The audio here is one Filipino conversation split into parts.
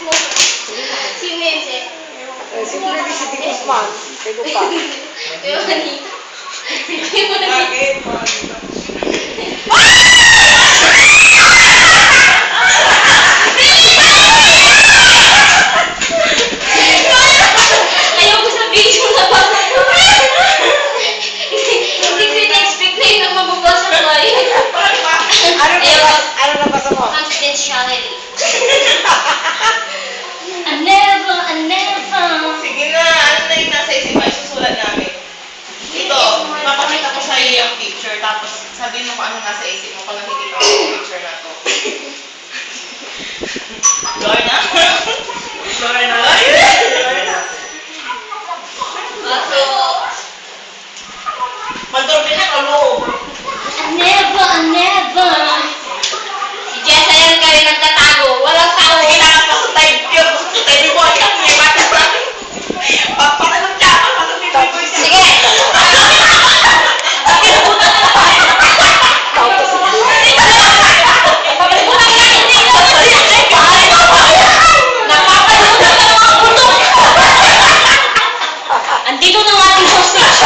Sino yun, Che? Sino na si Dikos Man? Tego pa. Yung kanina. Yung kanina. Ayaw ko sabihin yung nabasa ko. Hindi ko na-expect na yun ang mababasa ko eh. Ano nabasa mo? Confidentiality. I never. Sige na, ano na yung nasa isip mo, isusulat namin. Ito, papakita ko sa'yo yung picture, tapos sabihin mo kung ano nasa isip mo pag nakikita ko yung picture na to. Lorna? Lorna? Bato. Mandorbe na kaloob. I never. Si Jessa yan kayo nagtatago. Walang tao. Sige na, pasutay yun. Pasutay mo ay ang may mata sa akin. Pagpatanong siya, pasutay mo siya. Sige. Andito na ang ating hostage.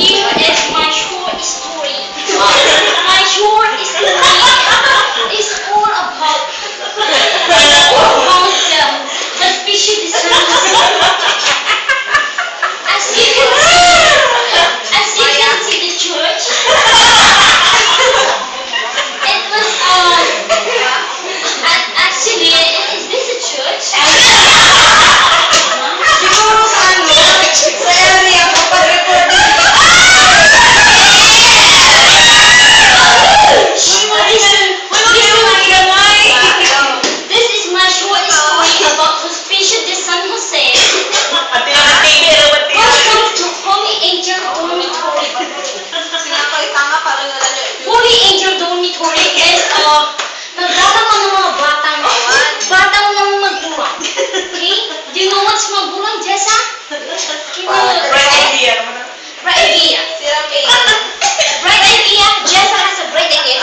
Here is my short story. My short story is all about the special discernment. As you can see the church. It was actually, is this a church? Siguro sa area ko pag-record This is my short story about Hospicio de San Jose. Welcome to Holy Angel Dormitory. Holy Angel Dormitory is nagdadama ng mga batang ng magulang. Okay? Do you know what's magulang, Jessa? Right idea. Bright idea. Bright idea. Jessa has a bright idea.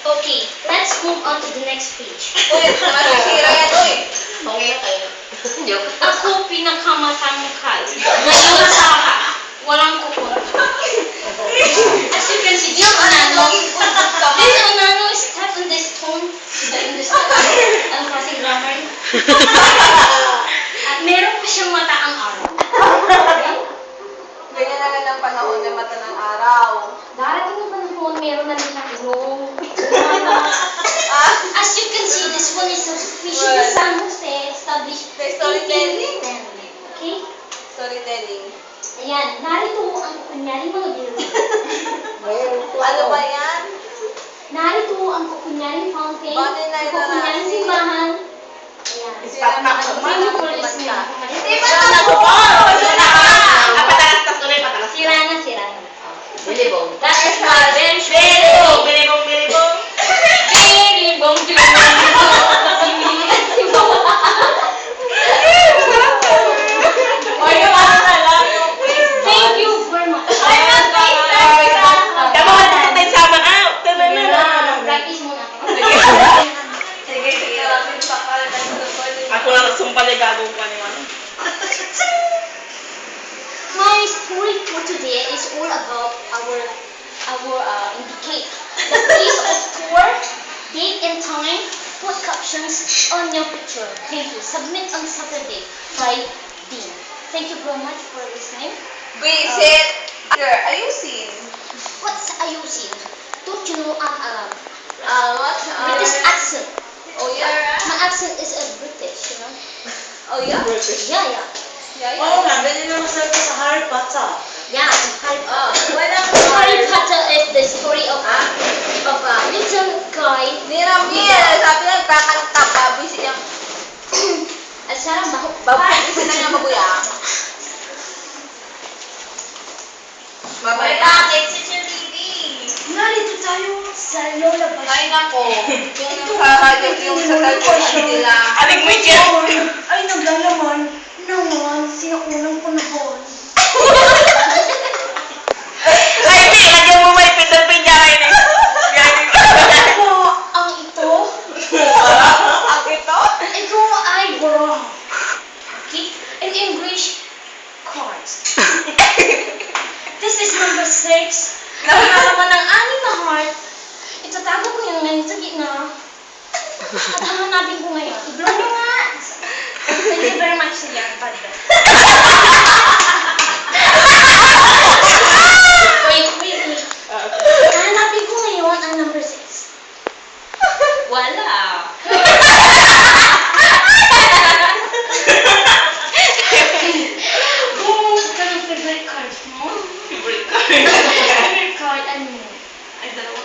Okay, let's move on to the next page. Ako pinakamatangkad. Ngayon sa walang kukunta. As you can see, this Onano stepped on this stone. Ang klaseng grammar. At meron pa siyang mata we should do some establish Storytelling. Okay? Storytelling. Ayan, narito ang kukunyaring mga building. Ano ba yan? Narito ang kukunyaring fountain, Bakit na ito kukunyaring na- simbahan. Ayan. Stop na. Thank you for listening. Hindi ba tapos? Patalas ulit, patalas. Sira na, sira na. Bilibong. That is my bench. Bilibong, bilibong, bilibong. Bilibong, bilibong. Thank you very much. Dabahan na tayo sama out. Practice muna. Sige, sige. Maraming pakalan ng recording. Ako lang sumpal ay gagawin pa ni Mano. My story for today is all about our indicate the place of tour, date and time, put captions on your picture. Thank you. Submit on Saturday, 5 p.m. Thank you very much for listening. Visit. Ayusin. What's ayusin? Don't you know I'm What's British accent? Oh, yeah. My accent is a British, you know? Oh, yeah? Yeah, yeah. Yeah, yeah. Oo nga, ganyan naman sa Harry Potter. Yeah, Oh, walang Harry Potter is the story of a little guy. Ni Ramil, sabi nga, kakanta pa, visit niya. At sarang baho. Visit na niya mabuya. Babay. It's your TV. Narito tayo sa Lola Bash. Ay, nako. Yung sa radyo, yung sa television nila. Aling mo dyan. Ay, naglalaman naman sinaunang panahon. Ay, hindi. Lagyan mo may pindal-pin niya kayo na. Ano ang ito? Ang ito? Ito ay bra. Okay? In English, cards. This is number 6. Nakakalaman ng 6 na heart. Itatago ko yan ngayon sa gitna. At hahanapin ko ngayon. I-blow nyo nga. Thank you very much, Silian. Wait, wait, wait. Hahanapin ko ngayon ang number 6. Wala. Bumuhos ka ng favorite cards mo? Favorite card, ano? Ay, dalawa.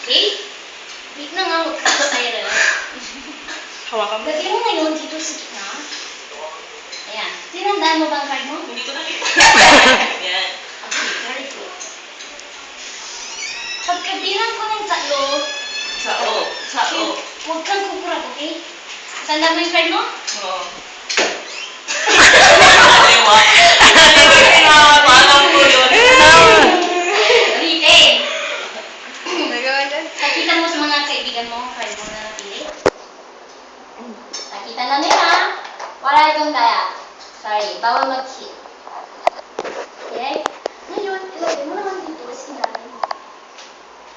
Okay? Wait na nga, magkakasaya na. Hawakan mo. Lagyan mo ngayon dito sa gitna. Ayan. Tinandaan mo ba ang card mo? Hindi ko nakita. Yan. Okay, very good. Pagkabilang ko ng 3, Sao. Sao. huwag kang kukurap, okay? Tanda mo yung card mo? Oo. Alam ko yun. Retain. Nagawa dyan. Nakita mo sa mga kaibigan mo ang card mo na napili? Nakita na nila. Wala itong daya. Sorry, bawal mag-cheat. Okay? Ngayon, ilagay mo naman dito sa ilalim.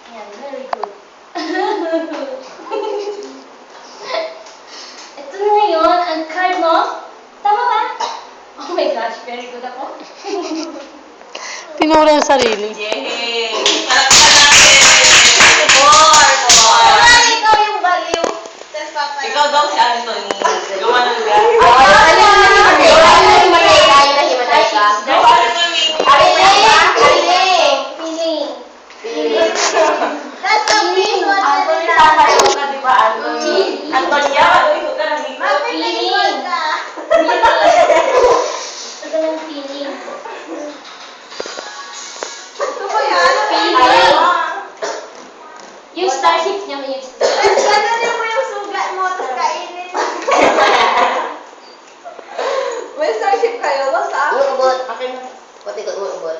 Ayan, very good. Ito na ngayon, ang card mo. Tama ba? Oh my gosh, very good ako. Pinura ang sarili. Yay! Palakpakan natin! More! Wala, ikaw yung value. Tapos papay. Ikaw daw si ano to, yung gawa ng lugar. Feeling. That's the big one. Antonia, ano ka lang ikaw? Feeling. Ito ng feeling. Ano ba yan? Feeling. Yung starship niya may yung starship. Ganun yung mo yung sugat mo, tapos kainin. May starship kayo, what's up? Uubot. Akin na. Pati ko uubot.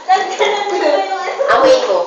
Ganun mo yung ano. Amoy ko.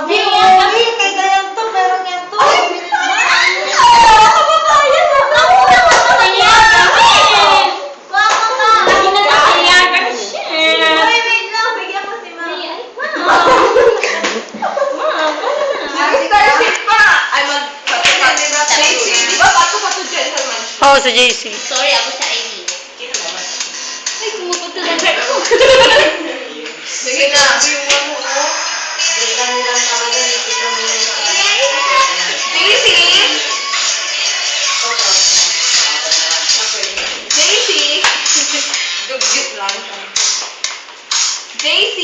Di, Uy, kay Dayan to, meron yan to. Wait lang, bigyan ko si Ma'am. Starship pa! Ay, JC, di ba? Bato pa to gentleman. Oo, sa JC. Sorry, ako sa ID. Ay, kumukuto lang ako. Sige na. JC! JC! Dugyot lang. JC!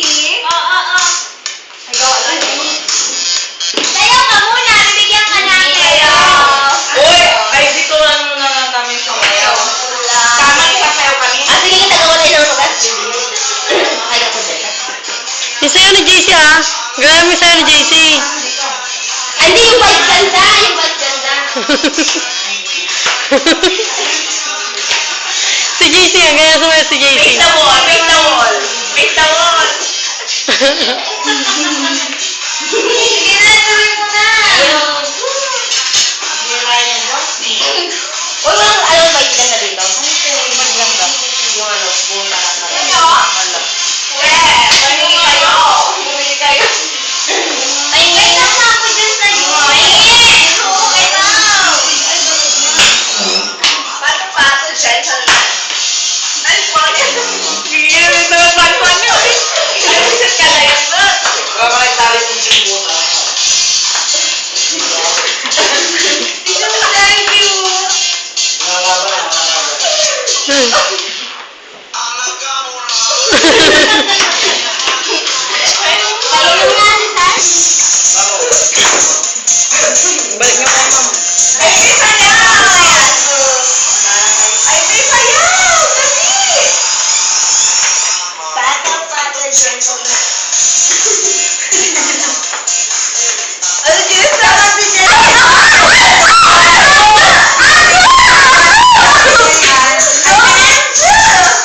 Ay, gawa lang yun. Sayaw ka muna, bibigyan ka natin. Uy! Ay, dito lang muna lang kami sumayaw. Tama sasayaw kami? Sige, kita gawa lang ng lugar. Kaya ko dyan. Yung sa'yo ni JC ah. Gaya mo yung sa'yo ni JC. Hindi, yung bike ganda. Yung bike ganda. Si JC ah. Gaya mo si JC. Face the wall! Face the wall! Face the wall! Sige na, tuloy mo na. Huwag lang, alam mo ba yung ganda dito? Maganda. Yung ano, buong talat na. Ano? Bumili kayo! Bumili kayo! Ay, wait lang na ako dyan sa'yo. Oo, wait lang. Pato-pato, gentleman. Ay, bakit? Sige, ito ang pan-pan nyo. Inisip ka na yun, ba? Thank you! Balik niyo po, ma'am. Ay, may sayaw! Ay, may sayaw! Dali! Pato, gentleman. Ano, Jess? Tama si Jess!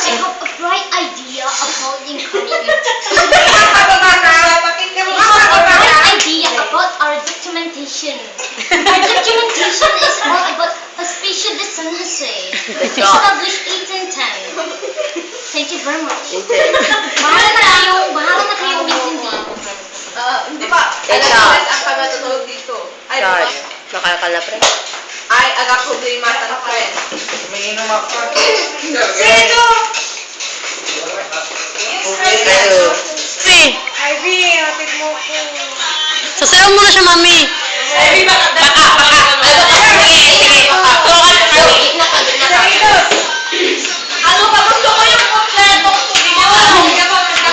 I have a bright idea about incoming. Idea about our documentation. Our documentation is all about Hospicio de San Jose, established 1810. Thank you very much. Bahala na kayong intindi. Hindi pa. Ito. Alam ang pagkatutulog dito. Ay, Charge. diba? Nakakala pre. Ay, aga problema ng friend. May inom ako. Sino? Hello. Si. Ivy, hatid mo ko. Sasayaw mo na siya, mami. Ay, baka.